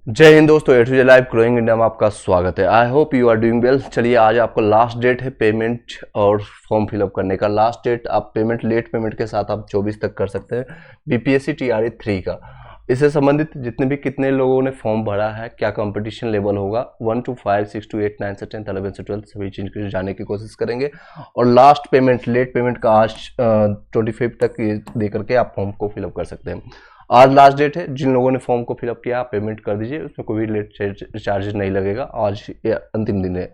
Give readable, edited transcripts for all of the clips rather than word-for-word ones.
जय हिंद दोस्तों, A to Z live growing India में आपका स्वागत है। I hope you are doing well. चलिए, आज आपका लास्ट डेट है पेमेंट और फॉर्म फिलअप करने का। लास्ट डेट आप पेमेंट लेट पेमेंट के साथ आप 24 तक कर सकते हैं बीपीएससी टीआरई 3 का। इससे संबंधित जितने भी कितने लोगों ने फॉर्म भरा है, क्या कंपटीशन लेवल होगा, 1 to 5, 6 to 8, 9 से 10, 11 से 12 सभी चीज के जाने की कोशिश करेंगे। और लास्ट पेमेंट लेट पेमेंट का आज 25 तक दे करके आप फॉर्म को फिलअप कर सकते हैं। आज लास्ट डेट है। जिन लोगों ने फॉर्म को फिलअप किया आप पेमेंट कर दीजिए, उसमें कोई भी लेट चार्जेस नहीं लगेगा। आज ये अंतिम दिन है।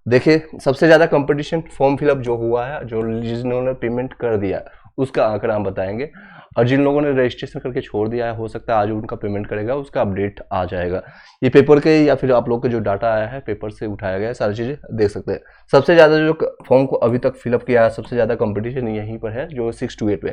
देखिए, सबसे ज़्यादा कंपटीशन फॉर्म फिलअप जो हुआ है, जो जिन्होंने पेमेंट कर दिया उसका आंकड़ा हम बताएंगे। और जिन लोगों ने रजिस्ट्रेशन करके छोड़ दिया है, हो सकता है आज उनका पेमेंट करेगा, उसका अपडेट आ जाएगा। ये पेपर के या फिर आप लोग के जो डाटा आया है पेपर से उठाया गया है, सारी चीज़ें देख सकते हैं। सबसे ज़्यादा जो फॉर्म को अभी तक फिलअप किया है, सबसे ज़्यादा कंपटीशन यहीं पर है, जो 6 to 8 में।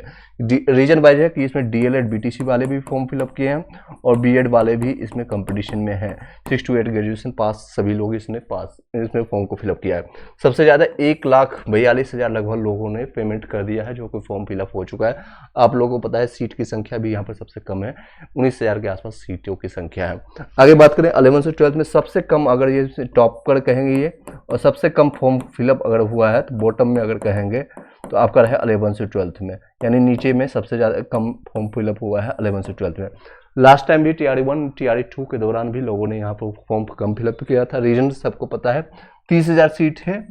रीजन वाइज है कि इसमें डीएलएड बीटीसी वाले भी फॉर्म फिलअप किए हैं और बीएड वाले भी इसमें कंपटीशन में हैं। 6 to 8 ग्रेजुएशन पास सभी लोग इसमें फॉर्म को फिलअप किया है। सबसे ज़्यादा 1,42,000 लगभग लोगों ने पेमेंट कर दिया है, जो कोई फॉर्म फिलअप हो चुका है। आप लोगों को पता है सीट की संख्या भी यहाँ पर सबसे कम है, 19,000 के आसपास सीटों की संख्या है। आगे बात करें 11 से 12 में सबसे कम, अगर ये टॉप कर कहेंगे ये, और सबसे कम फॉर्म फिलअप अगर हुआ है तो बॉटम में अगर कहेंगे तो आपका रहे 11 से 12 में, यानी नीचे में सबसे ज़्यादा कम फॉर्म फिलअप हुआ है 11 से 12 में। लास्ट टाइम भी टीआरई 1 टीआरई 2 के दौरान भी लोगों ने यहाँ पर फॉर्म कम फिलअप किया था। रीजन सबको पता है, 30,000 सीट है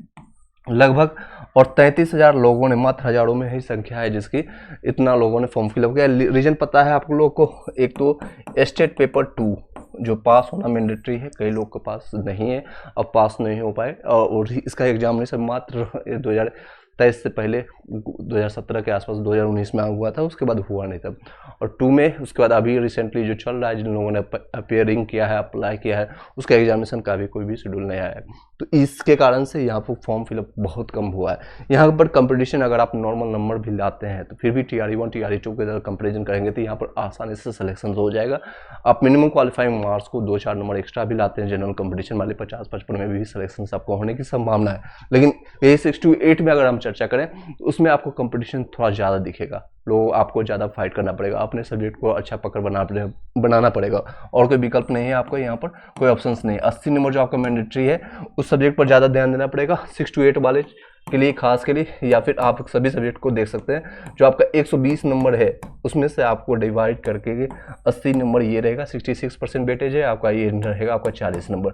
लगभग, और 33,000 लोगों ने, मात्र हजारों में ही संख्या है जिसकी इतना लोगों ने फॉर्म फिलअप किया। रीजन पता है आप लोग को, एक तो स्टेट पेपर 2 जो पास होना मैंडेटरी है, कई लोग के पास नहीं है, अब पास नहीं हो पाए, और इसका एग्जामिनेशन मात्र 2023 से पहले 2017 के आसपास 2019 में हुआ था, उसके बाद हुआ नहीं था। और 2 में उसके बाद अभी रिसेंटली जो चल रहा है, जिन लोगों ने अपेयरिंग किया है, अप्लाई किया है, उसका एग्जामिनेशन का भी कोई भी शेड्यूल नहीं आया है। तो इसके कारण से यहाँ पर फॉर्म फिलअप बहुत कम हुआ है। यहाँ पर कंपटीशन अगर आप नॉर्मल नंबर भी लाते हैं तो फिर भी टीआरई 1 टीआरई 2 के कंपेरिजन करेंगे तो यहाँ पर आसानी से सिलेक्शन हो जाएगा। आप मिनिमम क्वालिफाइंग मार्क्स को 2-4 नंबर एक्स्ट्रा भी लाते हैं, जनरल कंपटीशन वाले 50-55 में भी सिलेक्शन आपको होने की संभावना है। लेकिन यही 6 to 8 में अगर हम चर्चा करें तो उसमें आपको कंपटीशन थोड़ा ज़्यादा दिखेगा। लोग आपको ज़्यादा फाइट करना पड़ेगा, अपने सब्जेक्ट को अच्छा पकड़ बनाना पड़ेगा, और कोई विकल्प नहीं है आपको, यहाँ पर कोई ऑप्शंस नहीं है। 80 नंबर जो आपका मैंडेटरी है उस सब्जेक्ट पर ज़्यादा ध्यान देना पड़ेगा। 6 to 8 वाले के लिए खास के लिए, या फिर आप सभी सब्जेक्ट को देख सकते हैं। जो आपका 120 नंबर है उसमें से आपको डिवाइड करके 80 नंबर ये रहेगा, 66% वेटेज है आपका, ये रहेगा आपका 40 नंबर।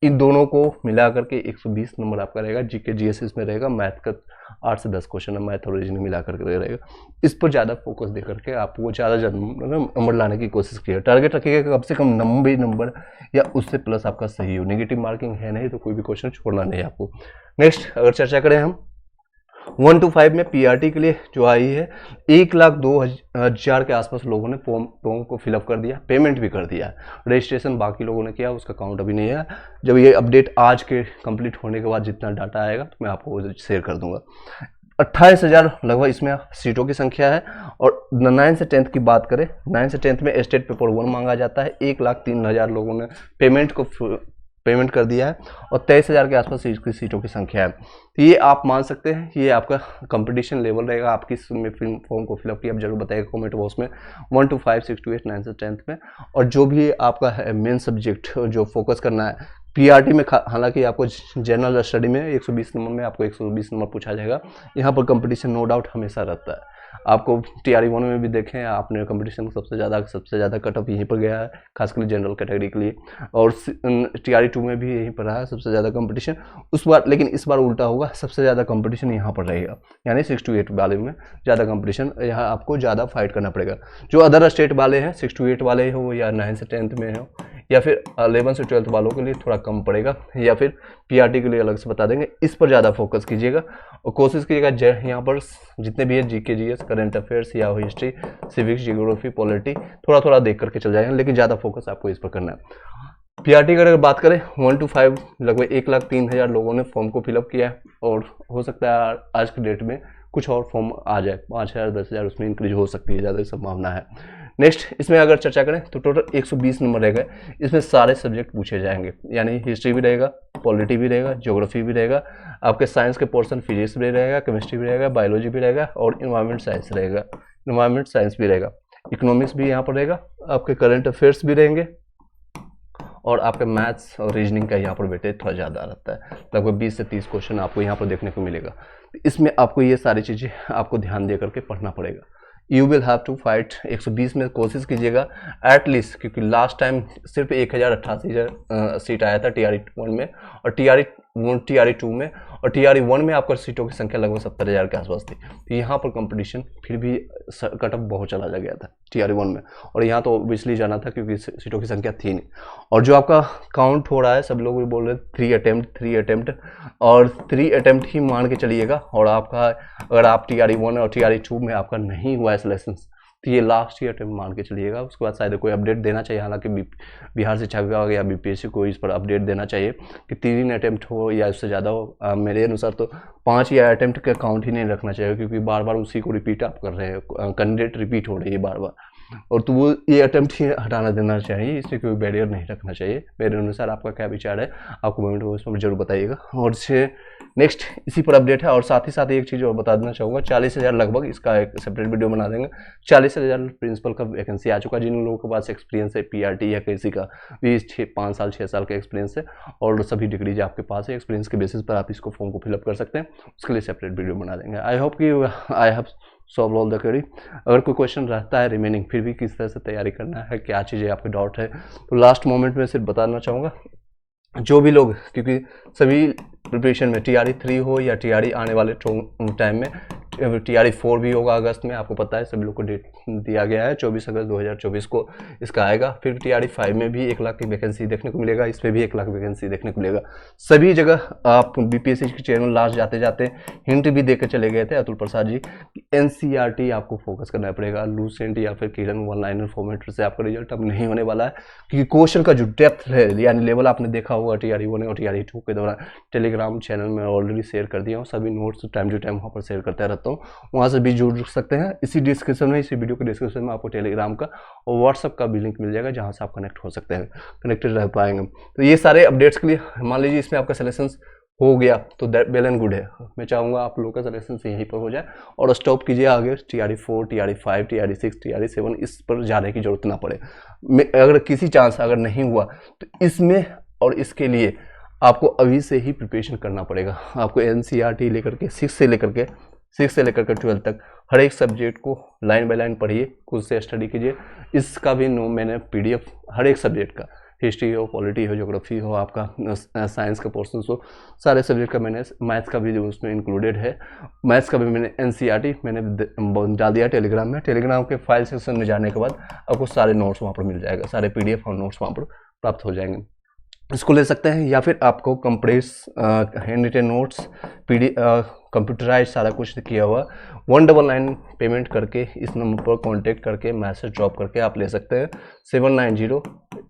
इन दोनों को मिला करके 120 नंबर आपका रहेगा। जीके जीएस इसमें रहेगा, मैथ का 8 से 10 क्वेश्चन है, मैथ और रीजनिंग मिला करके रहेगा। इस पर ज़्यादा फोकस दे करके आपको ज़्यादा नंबर लाने की कोशिश कीजिए। टारगेट रखिएगा कम से कम 90 नंबर या उससे प्लस आपका सही हो। नेगेटिव मार्किंग है नहीं तो कोई भी क्वेश्चन छोड़ना नहीं है आपको। नेक्स्ट अगर चर्चा करें हम 1 to 5 में पीआरटी के लिए जो आई है, 1,02,000 के आसपास लोगों ने फॉर्म को फिलअप कर दिया, पेमेंट भी कर दिया। रजिस्ट्रेशन बाकी लोगों ने किया, उसका काउंट अभी नहीं है। जब ये अपडेट आज के कंप्लीट होने के बाद जितना डाटा आएगा तो मैं आपको शेयर कर दूंगा। 28,000 लगभग इसमें सीटों की संख्या है। और 9 से 10 की बात करें, 9 से 10 में स्टेट पेपर 1 मांगा जाता है। 1,03,000 लोगों ने पेमेंट कर दिया है और 23,000 के आसपास सीटों की संख्या है। तो ये आप मान सकते हैं, ये आपका कंपटीशन लेवल रहेगा। आप किस में फॉर्म को फिलअप किया आप जरूर बताइएगा कमेंट बॉक्स में। 1 to 5, 6 to 8, 9 से 10 में। और जो भी आपका है मेन सब्जेक्ट जो फोकस करना है पीआरटी में, हालांकि आपको जनरल स्टडी में 120 नंबर में आपको 120 नंबर पूछा जाएगा। यहाँ पर कंपटीशन नो डाउट हमेशा रहता है। आपको टीआरई 1 में भी देखें, आपने कंपटीशन सबसे ज़्यादा कट ऑफ यहीं पर गया है, खासकर जनरल कैटेगरी के लिए। और टीआरई 2 में भी यहीं पर रहा है सबसे ज़्यादा कंपटीशन उस बार। लेकिन इस बार उल्टा होगा, सबसे ज़्यादा कंपटीशन यहाँ पर रहेगा, यानी 6 to 8 वाले में ज़्यादा कंपटीशन, यहाँ आपको ज़्यादा फाइट करना पड़ेगा। जो अदर स्टेट वाले हैं 6 to 8 वाले हो, या 9 से 10 में हो, या फिर 11 से 12 वालों के लिए थोड़ा कम पड़ेगा, या फिर पीआरटी के लिए अलग से बता देंगे। इस पर ज़्यादा फोकस कीजिएगा और कोशिश कीजिएगा यहाँ पर जितने भी है जीके जीएस, करंट अफेयर्स या हिस्ट्री, सिविक्स, जियोग्राफी, पॉलिटी थोड़ा थोड़ा देख करके चल जाएगा, लेकिन ज़्यादा फोकस आपको इस पर करना है। पीआरटी की अगर बात करें 1 to 5 लगभग 1,03,000 लोगों ने फॉर्म को फिलअप किया है, और हो सकता है आज की डेट में कुछ और फॉर्म आ जाए, 5,000 10,000 उसमें इंक्रीज हो सकती है, ज़्यादा संभावना है। नेक्स्ट इसमें अगर चर्चा करें तो टोटल 120 नंबर रहेगा। इसमें सारे सब्जेक्ट पूछे जाएंगे, यानी हिस्ट्री भी रहेगा, पॉलिटी भी रहेगा, ज्योग्राफी भी रहेगा, आपके साइंस के पोर्शन फिजिक्स भी रहेगा, केमिस्ट्री भी रहेगा, बायोलॉजी भी रहेगा, और इन्वायरमेंट साइंस रहेगा, इन्वायरमेंट साइंस भी रहेगा, इकोनॉमिक्स भी यहाँ पर रहेगा, आपके करंट अफेयर्स भी रहेंगे, और आपके मैथ्स और रीजनिंग का यहाँ पर वेटेज थोड़ा ज़्यादा रहता है, लगभग 20 से 30 क्वेश्चन आपको यहाँ पर देखने को मिलेगा। इसमें आपको ये सारी चीज़ें आपको ध्यान दे करके पढ़ना पड़ेगा। You will have to fight 120 में कोशिश कीजिएगा एटलीस्ट, क्योंकि लास्ट टाइम सिर्फ 1088 सीट आया था TRE-1 में, और TRE-2 में, और TRE-1 में आपका सीटों की संख्या लगभग 70,000 के आसपास थी। तो यहाँ पर कंपटीशन फिर भी कट ऑफ बहुत चला गया था TRE-1 में, और यहाँ तो ऑब्वियसली जाना था क्योंकि सीटों की संख्या थी नहीं। और जो आपका काउंट हो रहा है, सब लोग भी बोल रहे हैं 3 अटेम्प्ट, और 3 अटेम्प्ट ही मान के चलिएगा। और आपका अगर आप TRE-1 और TRE-2 में आपका नहीं हुआ है सिलेक्शन, तो ये लास्ट ही अटेम्प्ट मान के चलिएगा। उसके बाद शायद कोई अपडेट देना चाहिए, हालांकि बिहार शिक्षा विभाग या BPSC को इस पर अपडेट देना चाहिए कि 3 अटेम्प्ट हो या उससे ज़्यादा हो। मेरे अनुसार तो 5 या अटेम्प्ट का काउंट ही नहीं रखना चाहिए, क्योंकि बार बार उसी को रिपीट आप कर रहे हैं, कैंडिडेट रिपीट हो रही है बार बार, और तो वो ये अटेम्प्ट ही हटाना देना चाहिए, इसमें कोई बैरियर नहीं रखना चाहिए। मेरे अनुसार आपका क्या विचार है, आपको कमेंट बॉक्स में जरूर बताइएगा। और नेक्स्ट इसी पर अपडेट है। और साथ ही साथ एक चीज़ और बता देना चाहूँगा, 40,000 लगभग, इसका एक सेपरेट वीडियो बना देंगे। 40,000 प्रिंसिपल का वैकेंसी आ चुका है। जिन लोगों के पास एक्सपीरियंस है PRT या किसी का भी 5 साल 6 साल का एक्सपीरियंस है, और सभी डिग्रीज आपके पास है, एक्सपीरियंस के बेसिस पर आप इसको फॉर्म को फिलअप कर सकते हैं। उसके लिए सेपरेट वीडियो बना देंगे। आई होप कि I have solve all the query. अगर कोई क्वेश्चन रहता है रिमेनिंग, फिर भी किस तरह से तैयारी करना है, क्या चीज़ें आपके डाउट है, तो लास्ट मोमेंट में सिर्फ बताना चाहूँगा, जो भी लोग, क्योंकि सभी प्रिपरेशन में TRE-3 हो या TRE आने वाले टाइम में TRE-4 भी होगा अगस्त में, आपको पता है सभी लोग को डेट दिया गया है 24 अगस्त 2024 को इसका आएगा। फिर TRE-5 में भी 1 लाख की वैकेंसी देखने को मिलेगा, इस पर भी 1 लाख वैकेंसी देखने को मिलेगा। सभी जगह आप BPSC के चैनल लास्ट जाते जाते हिंट भी देकर चले गए थे अतुल प्रसाद जी, NCERT आपको फोकस करना पड़ेगा। लूसेंट या फिर किरण वन लाइनर फॉर्मेट से आपका रिजल्ट अब नहीं होने वाला है, क्योंकि क्वेश्चन का जो डेप्थ है यानी लेवल आपने देखा होगा TRE-1 और TRE-2 के दौरान, टेलीग्राम चैनल में ऑलरेडी शेयर कर दिया हूँ। सभी नोट्स टाइम टू टाइम वहाँ पर शेयर करता रहता हूँ, वहाँ से भी जुड़ सकते हैं। इसी डिस्क्रिप्शन में, इसी वीडियो के डिस्क्रिप्शन में आपको टेलीग्राम का और व्हाट्सअप का भी लिंक मिल जाएगा, जहाँ से आप कनेक्ट हो सकते हैं, कनेक्टेड रह पाएंगे। तो ये सारे अपडेट्स के लिए मान लीजिए इसमें आपका सिलेक्शन हो गया तो वेल एंड गुड है। मैं चाहूँगा आप लोगों का सिलेक्शन यहीं पर हो जाए, और स्टॉप कीजिए आगे TRE-4, TRE-5, TRE-6, TRE-7 इस पर जाने की जरूरत ना पड़े। अगर किसी चांस अगर नहीं हुआ तो इसमें और इसके लिए आपको अभी से ही प्रिपरेशन करना पड़ेगा। आपको NCERT लेकर के 6 से लेकर के 12 तक हर एक सब्जेक्ट को लाइन बाय लाइन पढ़िए, खुद से स्टडी कीजिए। इसका भी मैंने PDF हर एक सब्जेक्ट का, हिस्ट्री हो, पॉलिटी हो, ज्योग्राफी हो, आपका साइंस का पोर्शन हो, सारे सब्जेक्ट का मैंने, मैथ्स का भी उसमें इंक्लूडेड है। मैथ्स का भी मैंने NCERT मैंने डाल दिया टेलीग्राम में। टेलीग्राम के फाइल सेक्शन में जाने के बाद आपको सारे नोट्स वहाँ पर मिल जाएगा, सारे PDF और नोट्स वहाँ पर प्राप्त हो जाएंगे। इसको ले सकते हैं, या फिर आपको compress hand written notes computerize सारा कुछ किया हुआ 199 पेमेंट करके इस नंबर पर कांटेक्ट करके मैसेज ड्रॉप करके आप ले सकते हैं। 790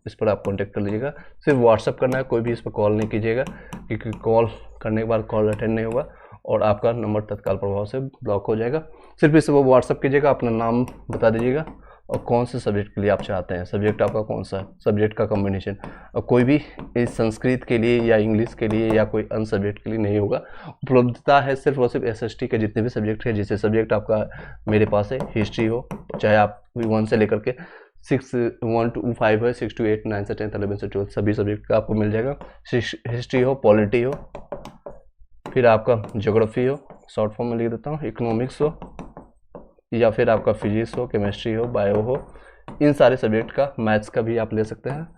इस पर आप कांटेक्ट कर लीजिएगा। सिर्फ व्हाट्सअप करना है, कोई भी इस पर कॉल नहीं कीजिएगा, क्योंकि कॉल करने के बाद कॉल अटेंड नहीं होगा और आपका नंबर तत्काल प्रभाव से ब्लॉक हो जाएगा। सिर्फ इस वो व्हाट्सअप कीजिएगा, अपना नाम बता दीजिएगा और कौन से सब्जेक्ट के लिए आप चाहते हैं, सब्जेक्ट आपका कौन सा, सब्जेक्ट का कॉम्बिनेशन। और कोई भी इस संस्कृत के लिए या इंग्लिश के लिए या कोई अन्य सब्जेक्ट के लिए नहीं होगा। उपलब्धता है सिर्फ और सिर्फ SST के जितने भी सब्जेक्ट है, जैसे सब्जेक्ट आपका मेरे पास है हिस्ट्री हो, चाहे आप 1 से लेकर के 6 1 to 5 है, 6 to 8 9 से 10 11 से 12 सभी सब्जेक्ट का आपको मिल जाएगा। हिस्ट्री हो, पॉलिटी हो, फिर आपका ज्योग्राफी हो, शॉर्ट फॉर्म में लिख देता हूँ, इकोनॉमिक्स हो, या फिर आपका फिजिक्स हो, केमिस्ट्री हो, बायो हो, इन सारे सब्जेक्ट का, मैथ्स का भी आप ले सकते हैं।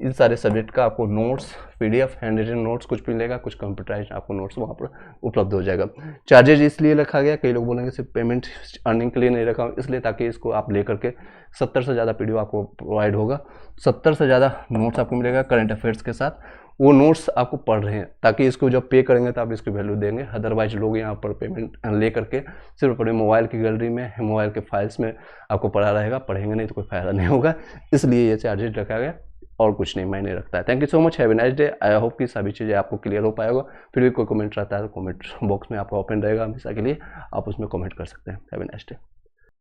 इन सारे सब्जेक्ट का आपको notes PDF hand written notes कुछ मिलेगा, कुछ कंप्यूटराइज आपको नोट्स वहाँ पर उपलब्ध हो जाएगा। चार्जेज इसलिए रखा गया, कई लोग बोलेंगे सिर्फ पेमेंट अर्निंग के लिए नहीं रखा, इसलिए ताकि इसको आप लेकर के 70 से ज़्यादा PDF आपको प्रोवाइड होगा, 70 से ज़्यादा नोट्स आपको मिलेगा करंट अफेयर्स के साथ। वो नोट्स आपको पढ़ रहे हैं, ताकि इसको जब पे करेंगे तो आप इसकी वैल्यू देंगे। अदरवाइज लोग यहाँ पर पेमेंट ले करके सिर्फ अपने मोबाइल की गैलरी में, मोबाइल के फाइल्स में आपको पढ़ा रहेगा, पढ़ेंगे नहीं तो कोई फायदा नहीं होगा। इसलिए ये चार्जेज रखा गया और कुछ नहीं मायने रखता है। Thank you so much, have a nice day. I hope कि सभी चीज़ें आपको क्लियर हो पाएगा। फिर भी कोई कमेंट रहता है तो कमेंट बॉक्स में आपका ओपन रहेगा हमेशा के लिए, आप उसमें कमेंट कर सकते हैं। Have a nice day.